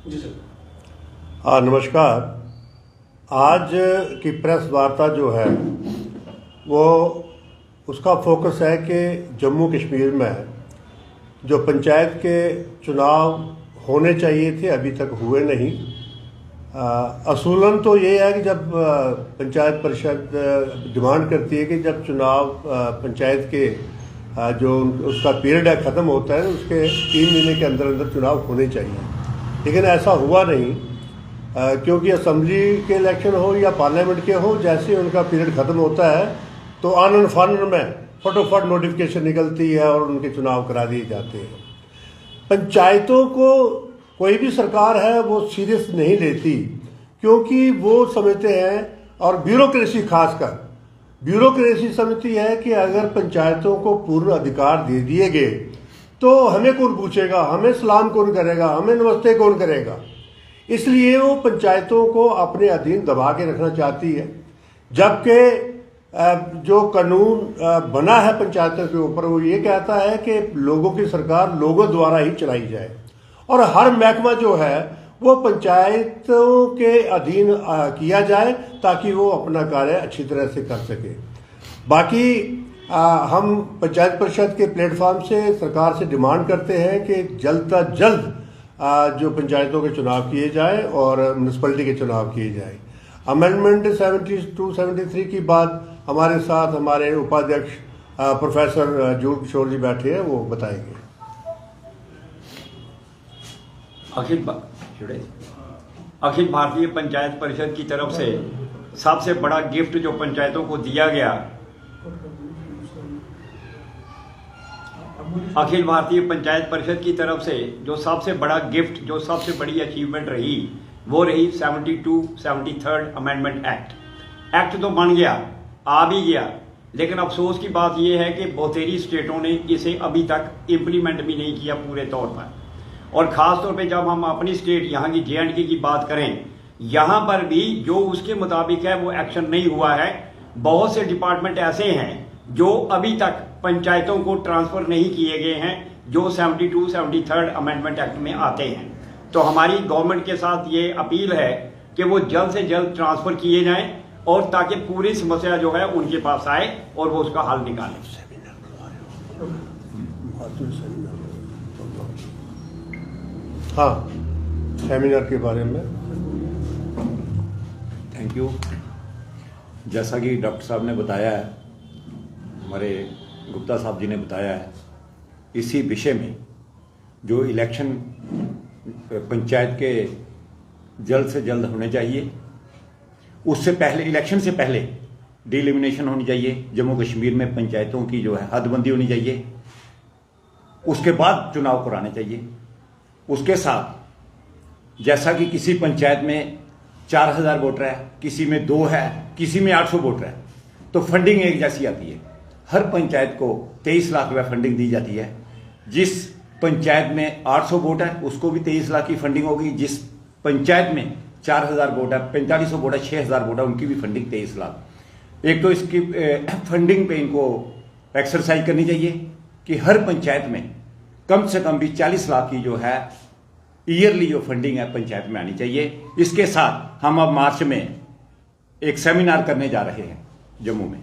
जी sir. हाँ, नमस्कार। आज की प्रेस वार्ता जो है वो उसका फोकस है कि जम्मू कश्मीर में जो पंचायत के चुनाव होने चाहिए थे अभी तक हुए नहीं। असूलन तो ये है कि जब पंचायत परिषद डिमांड करती है कि जब चुनाव पंचायत के जो उसका पीरियड है ख़त्म होता है उसके 3 महीने के अंदर अंदर चुनाव होने चाहिए, लेकिन ऐसा हुआ नहीं। क्योंकि असम्बली के इलेक्शन हो या पार्लियामेंट के हो, जैसे उनका पीरियड ख़त्म होता है तो आनन फानन में फटोफट नोटिफिकेशन निकलती है और उनके चुनाव करा दिए जाते हैं। पंचायतों को कोई भी सरकार है वो सीरियस नहीं लेती, क्योंकि वो समझते हैं, और ब्यूरोक्रेसी खासकर ब्यूरोक्रेसी समझती है कि अगर पंचायतों को पूर्ण अधिकार दे दिए गए तो हमें कौन पूछेगा, हमें सलाम कौन करेगा, हमें नमस्ते कौन करेगा। इसलिए वो पंचायतों को अपने अधीन दबा के रखना चाहती है, जबकि जो कानून बना है पंचायतों के ऊपर वो ये कहता है कि लोगों की सरकार लोगों द्वारा ही चलाई जाए और हर महकमा जो है वो पंचायतों के अधीन किया जाए ताकि वो अपना कार्य अच्छी तरह से कर सके। बाकी हम पंचायत परिषद के प्लेटफॉर्म से सरकार से डिमांड करते हैं कि जल्द से जल्द जो पंचायतों के चुनाव किए जाए और म्यूनसिपलिटी के चुनाव किए जाए। अमेंडमेंट 72-73 की बात हमारे साथ हमारे उपाध्यक्ष प्रोफेसर जूल किशोर जी बैठे हैं, वो बताएंगे। अखिल भारतीय पंचायत परिषद की तरफ से सबसे बड़ा गिफ्ट जो पंचायतों को दिया गया, अखिल भारतीय पंचायत परिषद की तरफ से जो सबसे बड़ा गिफ्ट, जो सबसे बड़ी अचीवमेंट रही, वो रही 73 अमेंडमेंट एक्ट तो बन गया, आ भी गया, लेकिन अफसोस की बात यह है कि बहुतेरी स्टेटों ने इसे अभी तक इम्प्लीमेंट भी नहीं किया पूरे तौर पर। और ख़ास तौर पे जब हम अपनी स्टेट यहाँ की J&K की बात करें, यहाँ पर भी जो उसके मुताबिक है वो एक्शन नहीं हुआ है। बहुत से डिपार्टमेंट ऐसे हैं जो अभी तक पंचायतों को ट्रांसफ़र नहीं किए गए हैं, जो 73 अमेंडमेंट एक्ट में आते हैं। तो हमारी गवर्नमेंट के साथ ये अपील है कि वो जल्द से जल्द ट्रांसफ़र किए जाएं और ताकि पूरी समस्या जो है उनके पास आए और वो उसका हल निकालें। हाँ, सेमिनार के बारे में थैंक यू। जैसा कि डॉक्टर साहब ने बताया है, हमारे गुप्ता साहब जी ने बताया है, इसी विषय में जो इलेक्शन पंचायत के जल्द से जल्द होने चाहिए, उससे पहले, इलेक्शन से पहले डिलिमिनेशन होनी चाहिए। जम्मू कश्मीर में पंचायतों की जो है हदबंदी होनी चाहिए, उसके बाद चुनाव कराने चाहिए। उसके साथ जैसा कि किसी पंचायत में 4000 वोटर है, किसी में 2 है, किसी में 800 वोटर है, तो फंडिंग एक जैसी आती है। हर पंचायत को 23 लाख रुपया फंडिंग दी जाती है। जिस पंचायत में 800 वोट है उसको भी 23 लाख की फंडिंग होगी। जिस पंचायत में 4000 वोट है, 4500 वोट है, 6000 वोट है, उनकी भी फंडिंग 23 लाख। एक तो इसकी फंडिंग पे इनको एक्सरसाइज करनी चाहिए कि हर पंचायत में कम से कम भी 40 लाख की जो है ईयरली जो फंडिंग है पंचायत में आनी चाहिए। इसके साथ हम अब मार्च में एक सेमिनार करने जा रहे हैं जम्मू में।